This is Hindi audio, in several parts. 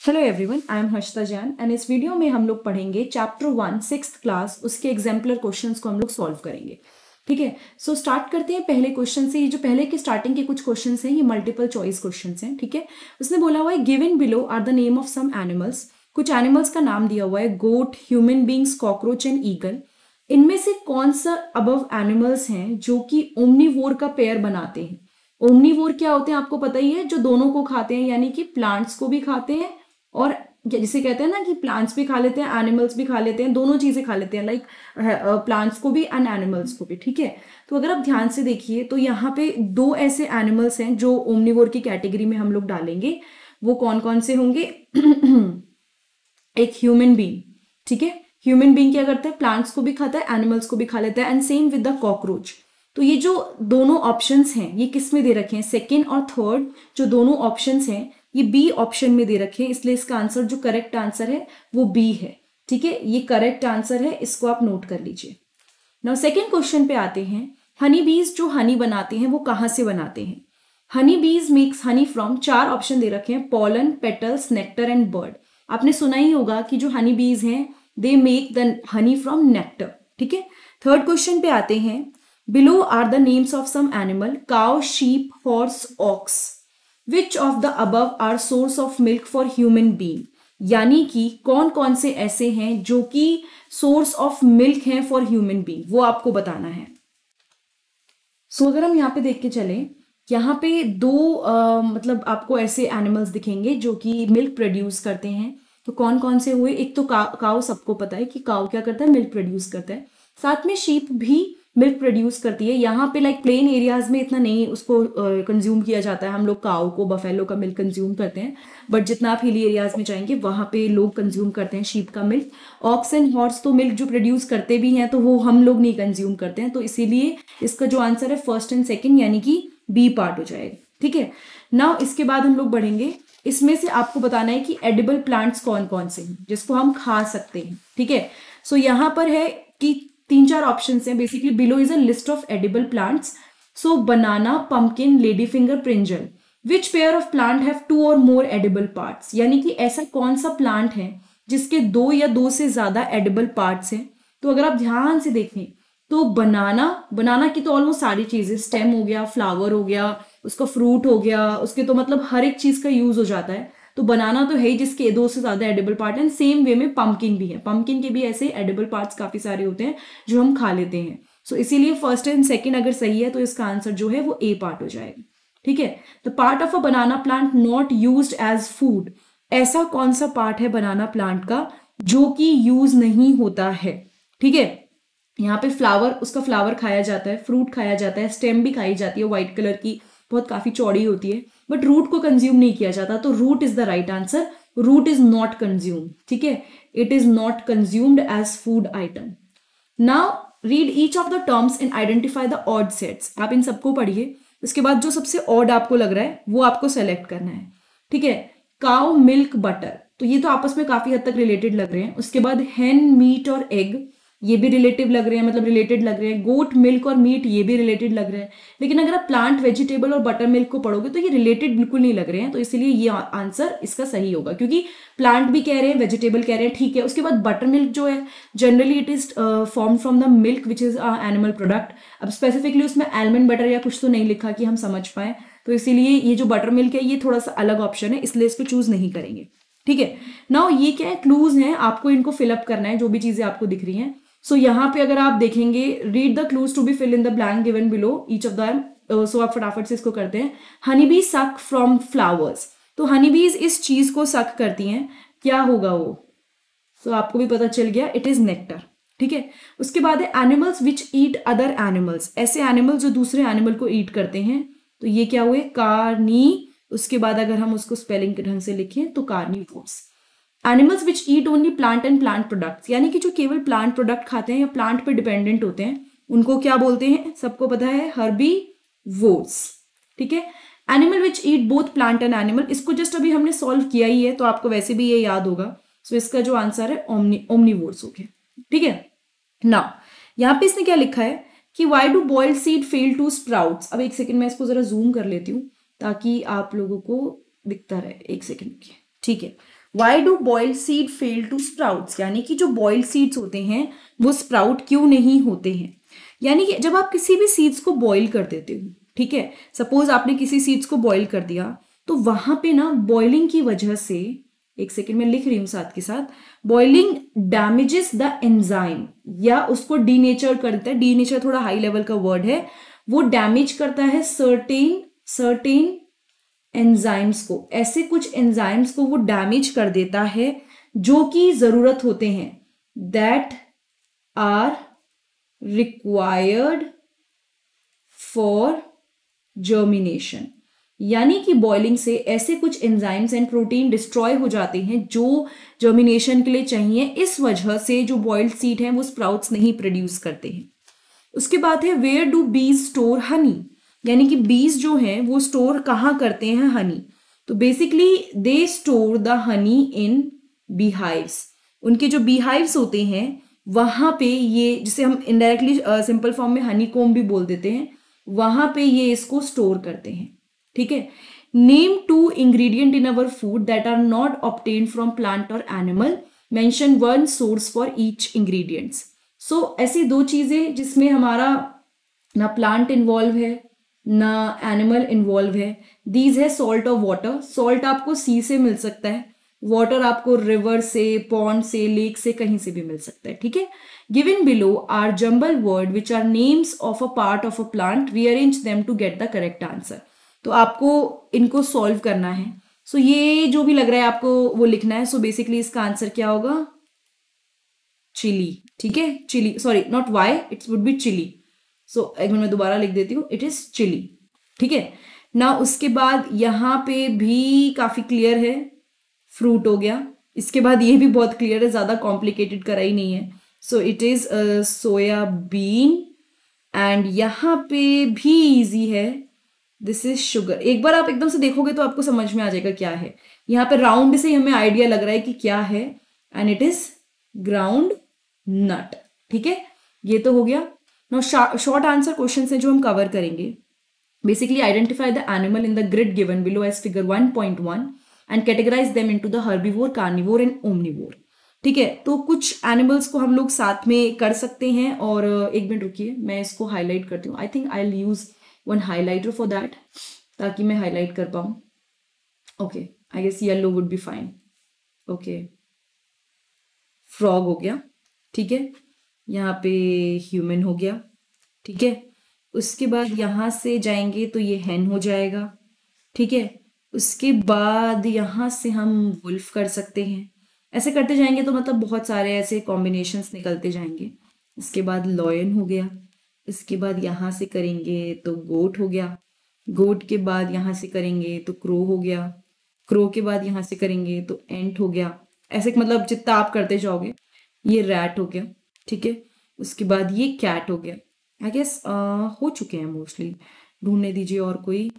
Hello everyone, I am Harshita Jain and इस वीडियो में हम लोग पढ़ेंगे चैप्टर 1 सिक्स्थ क्लास, उसके एग्जाम्पलर क्वेश्चंस को हम लोग सॉल्व करेंगे। ठीक है, सो स्टार्ट करते हैं पहले क्वेश्चन से। ये जो पहले के स्टार्टिंग के कुछ क्वेश्चंस हैं ये मल्टीपल चॉइस क्वेश्चंस हैं। ठीक है, उसने बोला हुआ है given below are the name of some animals. कुछ एनिमल्स का नाम दिया हुआ है, goat, human beings, cockroach and eagle. इनमें से कौन सा अबव एनिमल्स हैं जो कि ओमनीवोर का पेयर बनाते हैं। ओमनीवोर क्या होते हैं आपको पता ही है, जो दोनों को खाते हैं, यानी कि प्लांट्स को भी खाते हैं और जिसे कहते हैं ना कि प्लांट्स भी खा लेते हैं, एनिमल्स भी खा लेते हैं, दोनों चीजें खा लेते हैं, लाइक प्लांट्स को भी एंड एनिमल्स को भी। ठीक है, तो अगर आप ध्यान से देखिए तो यहाँ पे दो ऐसे एनिमल्स हैं जो ओमनीवोर की कैटेगरी में हम लोग डालेंगे। वो कौन कौन से होंगे? एक ह्यूमन बींग। ठीक है, ह्यूमन बींग क्या करता है? प्लांट्स को भी खाता है, एनिमल्स को भी खा लेता है, and same with the cockroach. तो ये जो दोनों ऑप्शंस हैं ये किस में दे रखे हैं? सेकेंड और थर्ड जो दोनों ऑप्शंस हैं ये बी ऑप्शन में दे रखे हैं, इसलिए इसका आंसर जो करेक्ट आंसर है वो बी है। ठीक है, ये करेक्ट आंसर है, इसको आप नोट कर लीजिए। नाउ सेकेंड क्वेश्चन पे आते हैं। हनी बीज जो हनी बनाते हैं वो कहाँ से बनाते हैं? Honey bees makes honey from, चार ऑप्शन दे रखे हैं, pollen, petals, nectar and bird. आपने सुना ही होगा कि जो हनी बीज हैं they make the honey from nectar. ठीक है, थर्ड क्वेश्चन पे आते हैं। Below are the names of some animal, cow, sheep, horse, ox. Which of the above are source of milk for human being. यानी कि कौन कौन से ऐसे हैं जो कि सोर्स ऑफ मिल्क हैं फॉर ह्यूमन बींग, वो आपको बताना है। सो अगर हम यहाँ पे देख के चले, यहाँ पे दो मतलब आपको ऐसे एनिमल्स दिखेंगे जो कि मिल्क प्रोड्यूस करते हैं। तो कौन कौन से हुए? एक तो काऊ, सबको पता है कि काऊ क्या करता है? मिल्क प्रोड्यूस करता है। साथ में शीप भी मिल्क प्रोड्यूस करती है। यहाँ पे लाइक प्लेन एरियाज में इतना नहीं उसको कंज्यूम किया जाता है, हम लोग काऊ को, बफेलो का मिल्क कंज्यूम करते हैं, बट जितना आप हिली एरियाज में जाएंगे वहाँ पे लोग कंज्यूम करते हैं शीप का मिल्क। ऑक्स एंड हॉर्स तो मिल्क जो प्रोड्यूस करते भी हैं तो वो हम लोग नहीं कंज्यूम करते हैं, तो इसीलिए इसका जो आंसर है फर्स्ट एंड सेकेंड यानी कि बी पार्ट हो जाएगा। ठीक है, नाउ इसके बाद हम लोग बढ़ेंगे। इसमें से आपको बताना है कि एडिबल प्लांट्स कौन कौन से हैं जिसको हम खा सकते हैं। ठीक है, सो यहाँ पर है कि तीन चार ऑप्शन हैं basically. Below is a list of edible plants. So banana, pumpkin, lady finger, brinjal. Which pair of plant have two or more edible parts. यानी कि ऐसा कौन सा प्लांट है जिसके दो या दो से ज्यादा एडिबल पार्ट्स हैं। तो अगर आप ध्यान से देखें तो बनाना की तो ऑलमोस्ट सारी चीजें, स्टेम हो गया, फ्लावर हो गया, उसका फ्रूट हो गया, उसके तो मतलब हर एक चीज का यूज हो जाता है। तो बनाना तो है ही जिसके दो से ज्यादा एडिबल पार्ट हैं। सेम वे में पंपकिन भी है, पंपकिन के भी ऐसे एडिबल पार्ट्स काफी सारे होते हैं जो हम खा लेते हैं। सो इसीलिए फर्स्ट एंड सेकंड अगर सही है तो इसका आंसर जो है वो ए पार्ट हो जाएगा। ठीक है, the part of a banana plant not used as food. ऐसा कौन सा पार्ट है बनाना प्लांट का जो कि यूज नहीं होता है? ठीक है, यहाँ पे फ्लावर, उसका फ्लावर खाया जाता है, फ्रूट खाया जाता है, स्टेम भी खाई जाती है, व्हाइट कलर की, बहुत काफी चौड़ी होती है, बट रूट को कंज्यूम नहीं किया जाता। तो root is the right answer. Root is not consumed. ठीक है, it is not consumed as food item. Now read each of the terms and identify the odd sets. आप इन सबको पढ़िए, उसके बाद जो सबसे ऑड आपको लग रहा है वो आपको सेलेक्ट करना है। ठीक है, काउ, मिल्क, बटर, तो ये तो आपस में काफी हद तक रिलेटेड लग रहे हैं। उसके बाद हेन, मीट और एग, ये भी रिलेटिव लग रहे हैं, मतलब रिलेटेड लग रहे हैं। गोट, मिल्क और मीट, ये भी रिलेटेड लग रहे हैं। लेकिन अगर आप प्लांट, वेजिटेबल और बटर मिल्क को पढ़ोगे तो ये रिलेटेड बिल्कुल नहीं लग रहे हैं, तो इसलिए ये आंसर इसका सही होगा, क्योंकि प्लांट भी कह रहे हैं, वेजिटेबल कह रहे हैं। ठीक है, उसके बाद बटर मिल्क जो है generally it is form from the milk which is animal product. अब स्पेसिफिकली उसमें आलमंड बटर या कुछ तो नहीं लिखा कि हम समझ पाए, तो इसीलिए ये जो बटर मिल्क है ये थोड़ा सा अलग ऑप्शन है, इसलिए इसको चूज नहीं करेंगे। ठीक है, नाउ ये क्या है? क्लूज हैं, आपको इनको फिलअप करना है जो भी चीजें आपको दिख रही हैं। सो यहाँ पे अगर आप देखेंगे, read the clues to be fill in the blank given below each of the. So आप फटाफट से इसको करते हैं। Honey bee suck from flowers, तो हनी बीज इस चीज को सक करती हैं, क्या होगा वो? सो आपको भी पता चल गया, इट इज नेक्टर। ठीक है, उसके बाद है animals which eat other animals. ऐसे एनिमल जो दूसरे एनिमल को ईट करते हैं, तो ये क्या हुए? कार्नी। उसके बाद अगर हम उसको स्पेलिंग के ढंग से लिखें तो carnivores. Animals which eat only plant and plant products, यानी कि जो केवल प्लांट प्रोडक्ट खाते हैं या प्लांट पे डिपेंडेंट होते हैं, उनको क्या बोलते हैं? सबको पता है, हर्बीवोर्स। ठीक है, animal which eat both plant and animal, इसको जस्ट अभी हमने सॉल्व किया ही है तो आपको वैसे भी ये याद होगा। सो इसका जो आंसर है ओमनीवोर्स हो गया। ठीक है, नाउ यहाँ पे इसने क्या लिखा है कि why do boiled seed fail to sprouts. अब एक सेकेंड मैं इसको जरा जूम कर लेती हूँ ताकि आप लोगों को दिखता रहे। एक सेकेंड की, ठीक है। Why do boiled seed fail to sprouts, यानी कि जो बॉइल्ड सीड्स होते हैं वो स्प्राउट क्यों नहीं होते हैं। यानी कि जब आप किसी भी सीड्स को बॉईल कर देते हो, ठीक है, सपोज आपने किसी सीड्स को बॉईल कर दिया, तो वहां पे ना बॉइलिंग की वजह से, एक सेकेंड में लिख रही हूं साथ के साथ, बॉइलिंग डैमेजेस द एंजाइम, या उसको डीनेचर करता है, डीनेचर थोड़ा हाई लेवल का वर्ड है, वो डैमेज करता है सर्टेन एंजाइम्स को, ऐसे कुछ एंजाइम्स को वो डैमेज कर देता है जो कि जरूरत होते हैं, that are required for germination. यानी कि बॉइलिंग से ऐसे कुछ एंजाइम्स एंड प्रोटीन डिस्ट्रॉय हो जाते हैं जो जर्मिनेशन के लिए चाहिए, इस वजह से जो बॉइल्ड सीड हैं वो स्प्राउट्स नहीं प्रोड्यूस करते हैं। उसके बाद है वेयर डू बीज स्टोर हनी, यानी कि बीज जो हैं वो स्टोर कहाँ करते हैं हनी, तो basically they store the honey in beehives. उनके जो बीहाइव्स होते हैं वहां पे ये, जिसे हम इनडायरेक्टली सिंपल फॉर्म में हनी कोम भी बोल देते हैं, वहां पे ये इसको स्टोर करते हैं, ठीक है। Name 2 ingredient in our food that are not obtained from plant और animal, mention 1 source for each ingredients. So ऐसी 2 चीजें जिसमें हमारा ना प्लांट इन्वॉल्व है ना एनिमल इन्वॉल्व है। दीज है सॉल्ट और वाटर। सॉल्ट आपको सी से मिल सकता है, वाटर आपको रिवर से, पॉन्ड से, लेक से, कहीं से भी मिल सकता है, ठीक है। Given below are jumble word which are names of a part of a plant, rearrange them to get the correct answer. तो आपको इनको सॉल्व करना है। सो ये जो भी लग रहा है आपको वो लिखना है। सो बेसिकली इसका आंसर क्या होगा, चिली, ठीक है, chilli, sorry not why, it's would be chilli. So एक मिनट मैं दोबारा लिख देती हूँ, इट इज चिली, ठीक है ना। उसके बाद यहाँ पे भी काफी क्लियर है, फ्रूट हो गया। इसके बाद ये भी बहुत क्लियर है, ज्यादा कॉम्प्लिकेटेड करा ही नहीं है। So it is soybean, and यहाँ पे भी इजी है, दिस इज शुगर। एक बार आप एकदम से देखोगे तो आपको समझ में आ जाएगा क्या है। यहाँ पे राउंड से ही हमें आइडिया लग रहा है कि क्या है, and it is ground nut, ठीक है। ये तो हो गया। नाउ शॉर्ट आंसर क्वेश्चन है जो हम कवर करेंगे। Basically identify the animal in the grid given below as figure 1.1 and categorise them into the herbivore, carnivore and omnivore, ठीक है। तो कुछ एनिमल्स को हम लोग साथ में कर सकते हैं, और एक मिनट रुकिए मैं इसको हाईलाइट करती हूँ। I think I will use one highlighter for that, ताकि मैं हाईलाइट कर पाऊँ। Okay, I guess yellow would be fine. Okay, frog हो गया, ठीक है। यहाँ पे ह्यूमन हो गया, ठीक है। उसके बाद यहाँ से जाएंगे तो ये हैन हो जाएगा, ठीक है। उसके बाद यहाँ से हम वुल्फ कर सकते हैं। ऐसे करते जाएंगे तो मतलब बहुत सारे ऐसे कॉम्बिनेशंस निकलते जाएंगे। इसके बाद लॉयन हो गया। इसके बाद यहाँ से करेंगे तो गोट हो गया। गोट के बाद यहाँ से करेंगे तो क्रो हो गया। क्रो के बाद यहाँ से करेंगे तो एंट हो गया। ऐसे मतलब जितना आप करते जाओगे। ये रैट हो गया, ठीक है। उसके बाद ये कैट हो गया। आई गेस हो चुके हैं मोस्टली, ढूंढने दीजिए और कोई।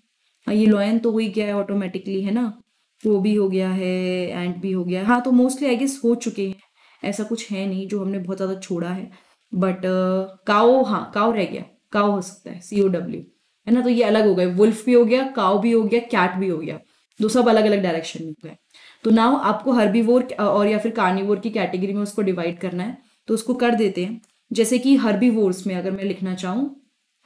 ये लॉयन तो हो ही गया है ऑटोमेटिकली, है ना। वो भी हो गया है, एंट भी हो गया है। हाँ, तो मोस्टली आई गेस हो चुके हैं। ऐसा कुछ है नहीं जो हमने बहुत ज़्यादा छोड़ा है। बट काओ, हाँ काओ रह गया, काओ हो सकता है, COW, है ना। तो ये अलग हो गए, वुल्फ भी हो गया, काओ भी हो गया, कैट भी हो गया, दो सब अलग अलग डायरेक्शन में हो गए। तो नाउ आपको हर्बीवोर और या फिर कार्निवोर की कैटेगरी में उसको डिवाइड करना है, तो उसको कर देते हैं। जैसे कि हर्बीवोर्स में अगर मैं लिखना चाहूँ,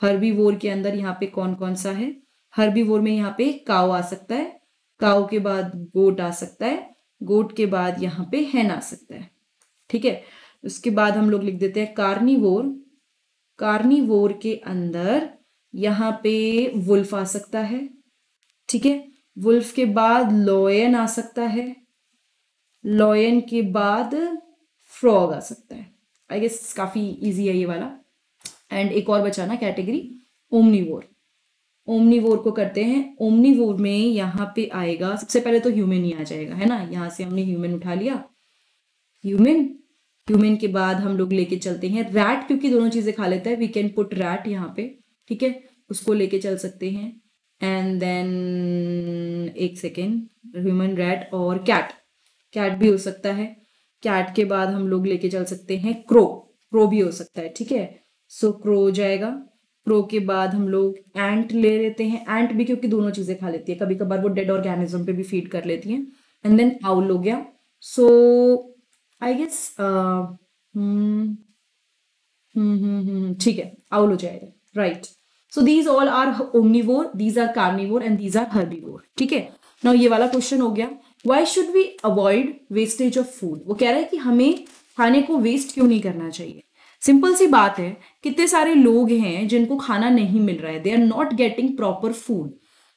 हर्बीवोर के अंदर यहाँ पे कौन कौन सा है। हर्बीवोर में यहाँ पे काऊ आ सकता है, काऊ के बाद गोट आ सकता है, गोट के बाद यहाँ पे हैन आ सकता है, ठीक है। उसके बाद हम लोग लिख देते हैं कार्निवोर। कार्निवोर के अंदर यहाँ पे वुल्फ आ सकता है, ठीक है। वुल्फ के बाद लॉयन आ सकता है, लॉयन के बाद फ्रॉग आ सकता है। आई गेस काफी इजी है ये वाला। एंड एक और बचा ना कैटेगरी, ओमनीवोर। ओमनीवोर को करते हैं। ओमनीवोर में यहाँ पे आएगा, सबसे पहले तो ह्यूमन ही आ जाएगा, है ना। यहाँ से हमने ह्यूमन उठा लिया, ह्यूमन के बाद हम लोग लेके चलते हैं रैट, क्योंकि दोनों चीजें खा लेता है, वी कैन पुट रैट यहाँ पे, ठीक है। उसको लेके चल सकते हैं। एंड देन एक सेकेंड, ह्यूमन, रैट और कैट, कैट भी हो सकता है। कैट के बाद हम लोग लेके चल सकते हैं क्रो, क्रो भी हो सकता है, ठीक है। सो क्रो हो जाएगा। क्रो के बाद हम लोग एंट ले लेते हैं, एंट भी क्योंकि दोनों चीजें खा लेती है, कभी कभार वो डेड ऑर्गेनिज्म पे भी फीड कर लेती हैं। एंड देन आउल हो गया। सो आई गेस ठीक है, आउल हो जाएगा, right. So these all are omnivore, these are carnivore and these are herbivore, ठीक है। नाउ ये वाला क्वेश्चन हो गया, why should we avoid wastage of food. वो कह रहा है कि हमें खाने को वेस्ट क्यों नहीं करना चाहिए। सिंपल सी बात है, कितने सारे लोग हैं जिनको खाना नहीं मिल रहा है, they are not getting proper food,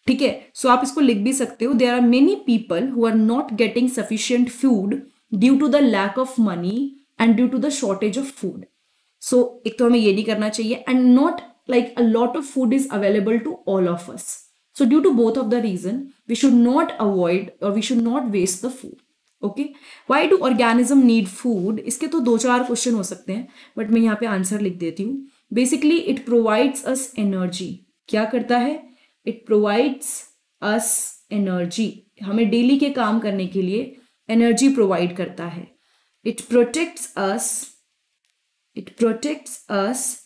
ठीक है। सो आप इसको लिख भी सकते हो, there are many people who are not getting sufficient food due to the lack of money and due to the shortage of food. So एक तो हमें ये नहीं करना चाहिए, and not like a lot of food is available to all of us. So due to both of the reason we should not avoid or we should not waste the food. Okay, why do organism need food, इसके तो 2-4 क्वेश्चन हो सकते हैं, बट मैं यहाँ पे आंसर लिख देती हूँ। Basically it provides us energy. क्या करता है? इट प्रोवाइड्स अस एनर्जी, हमें डेली के काम करने के लिए एनर्जी प्रोवाइड करता है। It protects us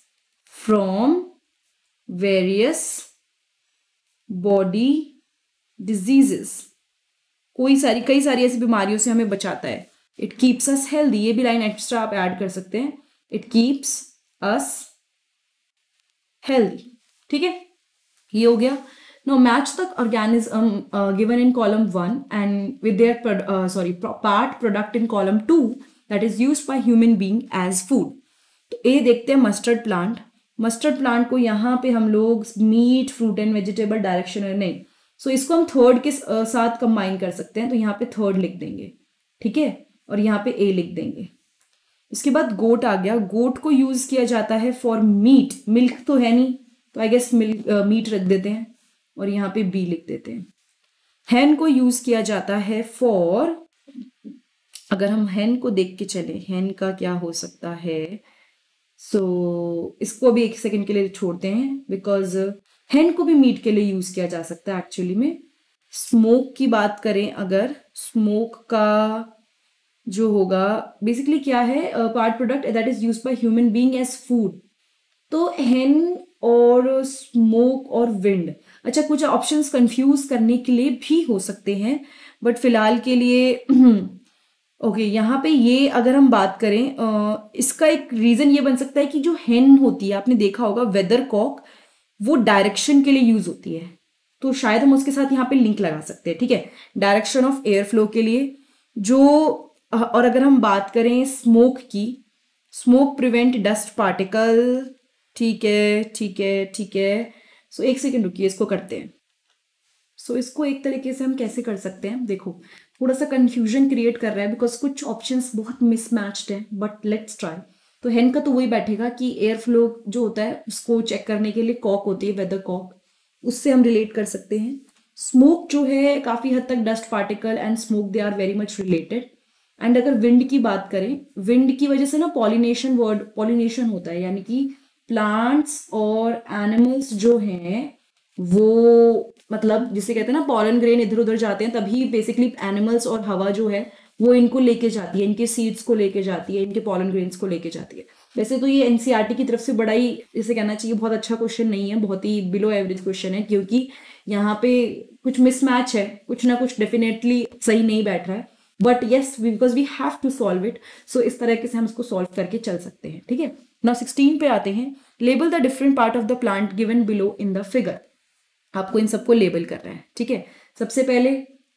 from various body diseases, कई सारी ऐसी बीमारियों से हमें बचाता है। इट कीप्स अस हेल्दी, ये भी लाइन एक्स्ट्रा आप ऐड कर सकते हैं, इट कीप्स अस हेल्दी, ठीक है, ये हो गया। Now match the organism given in column 1 and with their part product in column 2 that is used by human being as food. तो ए देखते हैं मस्टर्ड प्लांट। मस्टर्ड प्लांट को यहाँ पे हम लोग meat, fruit and vegetable direction नहीं, सो इसको हम थर्ड के साथ कंबाइन कर सकते हैं, तो यहाँ पे थर्ड लिख देंगे, ठीक है, और यहाँ पे ए लिख देंगे। इसके बाद गोट आ गया। गोट को यूज किया जाता है फॉर मीट, मिल्क तो है नहीं, तो आई गेस मीट रख देते हैं और यहाँ पे बी लिख देते हैं। हैन को यूज किया जाता है फॉर, अगर हम हैन को देख के चले, हैन का क्या हो सकता है, इसको भी 1 सेकंड के लिए छोड़ते हैं, बिकॉज हैन को भी मीट के लिए यूज किया जा सकता है एक्चुअली में। स्मोक की बात करें अगर, स्मोक का जो होगा बेसिकली क्या है, part product that is used by human being as food. तो हैन और स्मोक और विंड, अच्छा कुछ ऑप्शंस कंफ्यूज करने के लिए भी हो सकते हैं, बट फिलहाल के लिए ओके यहाँ पे ये अगर हम बात करें, इसका एक रीजन ये बन सकता है कि जो हैन होती है, आपने देखा होगा वेदर कॉक, वो डायरेक्शन के लिए यूज होती है, तो शायद हम उसके साथ यहाँ पे लिंक लगा सकते हैं, ठीक है, डायरेक्शन ऑफ एयर फ्लो के लिए जो। और अगर हम बात करें स्मोक की, स्मोक प्रिवेंट डस्ट पार्टिकल, ठीक है ठीक है ठीक है। सो 1 सेकेंड रुकिए, इसको करते हैं। सो इसको एक तरीके से हम कैसे कर सकते हैं, देखो थोड़ा सा कंफ्यूजन क्रिएट कर रहा है बिकॉज कुछ ऑप्शंस बहुत मिसमैच्ड हैं, बट लेट्स ट्राई। तो हैन का तो वही बैठेगा कि एयर फ्लो जो होता है उसको चेक करने के लिए कॉक होती है, वेदर कॉक, उससे हम रिलेट कर सकते हैं। स्मोक जो है काफ़ी हद तक dust particle and smoke they are very much related. And अगर विंड की बात करें, विंड की वजह से ना पॉलिनेशन होता है, यानी कि प्लांट्स और एनिमल्स जो हैं वो मतलब जिसे कहते हैं ना पॉलन ग्रेन इधर उधर जाते हैं, तभी बेसिकली एनिमल्स और हवा जो है वो इनको लेके जाती है, इनके सीड्स को लेके जाती है, इनके पॉलन ग्रेन्स को लेके जाती है। वैसे तो ये एनसीईआरटी की तरफ से बड़ा ही इसे कहना चाहिए बहुत अच्छा क्वेश्चन नहीं है, बहुत ही बिलो एवरेज क्वेश्चन है, क्योंकि यहाँ पे कुछ मिसमैच है, कुछ ना कुछ डेफिनेटली सही नहीं बैठ रहा है, but yes because we have to solve it, so इस तरह से हम इसको सॉल्व करके चल सकते हैं, ठीक है। नाउ 16 पे आते हैं। Label the different part of the plant given below in the figure. आपको इन सबको लेबल कर रहा है, ठीक है। सबसे पहले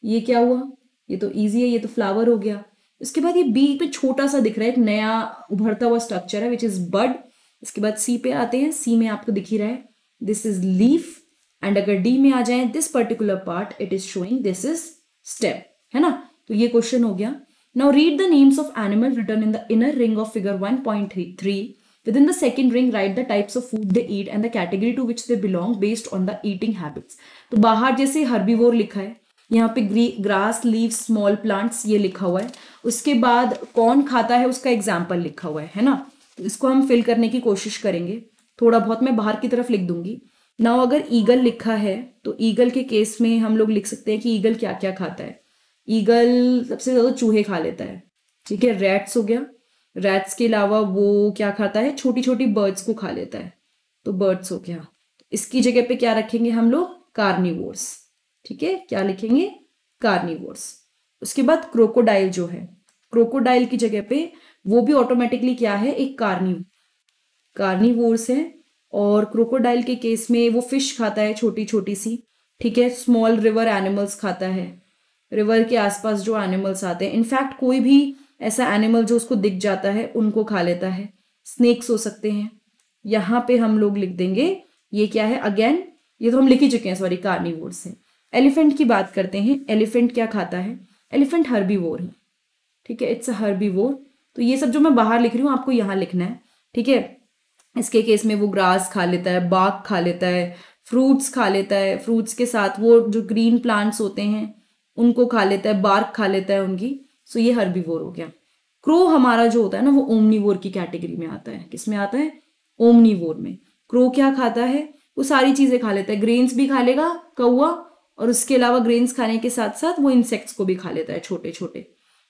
ये क्या हुआ, ये तो इजी है, ये तो फ्लावर हो गया। इसके बाद ये बी पे छोटा सा दिख रहा है, एक नया उभरता हुआ स्ट्रक्चर है विच इज बड। इसके बाद सी पे आते हैं, सी में आपको दिख ही रहा है दिस इज लीफ, एंड अगर डी में आ जाए this particular part it is showing this is stem, है ना। तो ये क्वेश्चन हो गया। Now read the names of animal written in the inner ring of figure 1.3। Within the second ring, write the types of food they eat and the category to which they belong based on the eating habits. तो बाहर जैसे हर्बीवोर लिखा है, यहाँ पे ग्रास, लीव, स्मॉल प्लांट्स ये लिखा हुआ है। उसके बाद कौन खाता है उसका एग्जाम्पल लिखा हुआ है ना। तो इसको हम फिल करने की कोशिश करेंगे, थोड़ा बहुत मैं बाहर की तरफ लिख दूंगी। नाउ अगर ईगल लिखा है तो ईगल के केस में हम लोग लिख सकते हैं कि ईगल क्या क्या खाता है। ईगल सबसे ज़्यादा चूहे खा लेता है, ठीक है। रैट्स हो गया, रैट्स के अलावा वो क्या खाता है, छोटी छोटी बर्ड्स को खा लेता है, तो बर्ड्स हो गया। इसकी जगह पे क्या रखेंगे हम लोग, कार्निवोर्स, ठीक है। क्या लिखेंगे, कार्निवोर्स। उसके बाद क्रोकोडाइल जो है, क्रोकोडाइल की जगह पे वो भी ऑटोमेटिकली क्या है, एक कार्निवोर्स है। और क्रोकोडाइल के केस में वो फिश खाता है छोटी छोटी सी, ठीक है। स्मॉल रिवर एनिमल्स खाता है, रिवर के आसपास जो एनिमल्स आते हैं, इनफैक्ट कोई भी ऐसा एनिमल जो उसको दिख जाता है उनको खा लेता है। स्नेक्स हो सकते हैं। यहाँ पे हम लोग लिख देंगे ये क्या है, अगेन ये तो हम लिख ही चुके हैं, सॉरी, कार्निवोर्स है। एलिफेंट की बात करते हैं, एलिफेंट क्या खाता है, एलिफेंट हर्बीवोर है, ठीक है, इट्स अ हर्बीवोर। तो ये सब जो मैं बाहर लिख रही हूँ आपको यहाँ लिखना है, ठीक है। इसके केस में वो ग्रास खा लेता है, बाग खा लेता है, फ्रूट्स खा लेता है, फ्रूट्स के साथ वो जो ग्रीन प्लांट्स होते हैं उनको खा लेता है, बार्क खा लेता है उनकी। सो ये हर्बीवोर हो गया। क्रो हमारा जो होता है ना वो ओमनीवोर की कैटेगरी में आता है। किस में आता है, ओमनीवोर में। क्रो क्या खाता है, वो सारी चीजें खा लेता है, ग्रेन्स भी खा लेगा कौआ, और उसके अलावा ग्रेन्स खाने के साथ साथ वो इंसेक्ट्स को भी खा लेता है छोटे छोटे,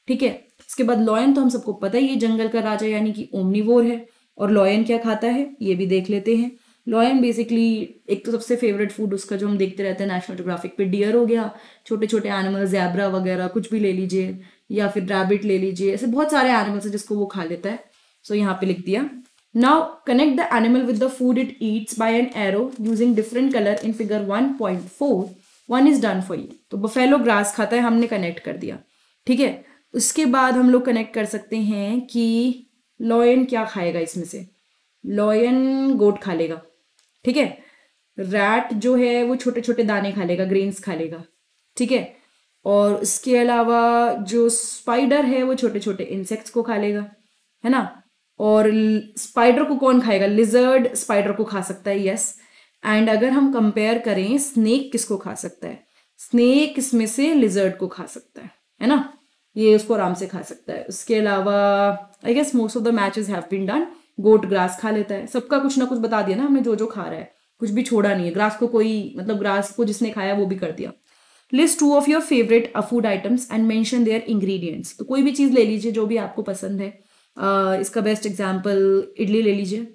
ठीक है। उसके बाद लॉयन तो हम सबको पता ही है, जंगल का राजा यानी कि ओमनीवोर है। और लॉयन क्या खाता है ये भी देख लेते हैं। लॉयन बेसिकली एक तो सबसे फेवरेट फूड उसका जो हम देखते रहते हैं नेशनल ज्योग्राफिक पे, डियर हो गया, छोटे छोटे एनिमल, ज़ेब्रा वगैरह कुछ भी ले लीजिए, या फिर रैबिट ले लीजिए, ऐसे बहुत सारे एनिमल्स हैं जिसको वो खा लेता है। सो यहाँ पे लिख दिया। Now connect the animal with the food it eats by an arrow using different colour in figure 1.4। 1 is done for you. तो बफेलो ग्रास खाता है, हमने कनेक्ट कर दिया, ठीक है। उसके बाद हम लोग कनेक्ट कर सकते हैं कि लॉयन क्या खाएगा इसमें से, लॉयन गोट खा लेगा, ठीक है। रैट जो है वो छोटे छोटे दाने खा लेगा, ग्रेन्स खा लेगा, ठीक है। और उसके अलावा जो स्पाइडर है वो छोटे छोटे इंसेक्ट्स को खा लेगा, है ना। और स्पाइडर को कौन खाएगा, लिजर्ड स्पाइडर को खा सकता है, यस। एंड अगर हम कंपेयर करें स्नेक किसको खा सकता है, स्नेक इसमें से लिजर्ड को खा सकता है ना, ये उसको आराम से खा सकता है। उसके अलावा I guess most of the matches have been done. Goat grass खा लेता है, सबका कुछ ना कुछ बता दिया ना हमने, जो जो खा रहा है कुछ भी छोड़ा नहीं है। ग्रास को कोई, मतलब ग्रास को जिसने खाया वो भी कर दिया। List 2 of your favourite food items and mention their ingredients. तो कोई भी चीज़ ले लीजिए जो भी आपको पसंद है। इसका बेस्ट एग्जांपल इडली ले लीजिए।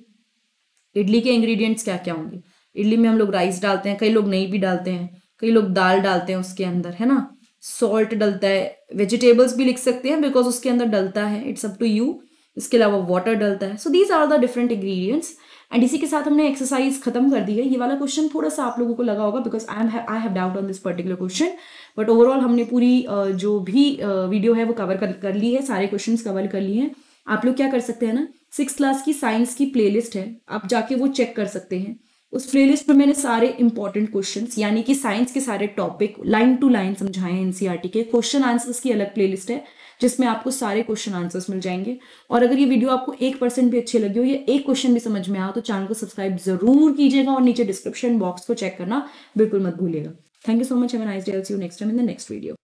इडली के इंग्रेडिएंट्स क्या क्या होंगे, इडली में हम लोग राइस डालते हैं, कई लोग नहीं भी डालते हैं, कई लोग दाल डालते हैं उसके अंदर, है ना। सॉल्ट डलता है, वेजिटेबल्स भी लिख सकते हैं बिकॉज उसके अंदर डलता है, इट्स अप टू यू। इसके अलावा वाटर डलता है। So these are the different ingredients. And इसी के साथ हमने एक्सरसाइज खत्म कर दी है। ये वाला क्वेश्चन थोड़ा सा आप लोगों को लगा होगा because I have doubt on this particular question, but overall हमने पूरी जो भी वीडियो है वो कवर कर ली है, सारे क्वेश्चंस कवर कर लिए हैं। आप लोग क्या कर सकते हैं ना, 6th क्लास की साइंस की प्लेलिस्ट है, आप जाके वो चेक कर सकते हैं। उस प्लेलिस्ट में मैंने सारे इंपॉर्टेंट क्वेश्चंस यानी कि साइंस के सारे टॉपिक लाइन टू लाइन समझाए हैं। एनसीईआरटी के क्वेश्चन आंसर्स की अलग प्लेलिस्ट है जिसमें आपको सारे क्वेश्चन आंसर्स मिल जाएंगे। और अगर ये वीडियो आपको 1% भी अच्छी लगी हो या एक क्वेश्चन भी समझ में आया तो चैनल को सब्सक्राइब जरूर कीजिएगा और नीचे डिस्क्रिप्शन बॉक्स को चेक करना बिल्कुल मत भूलिएगा। Thank you so much, have a nice day, I will see you next time in the next video.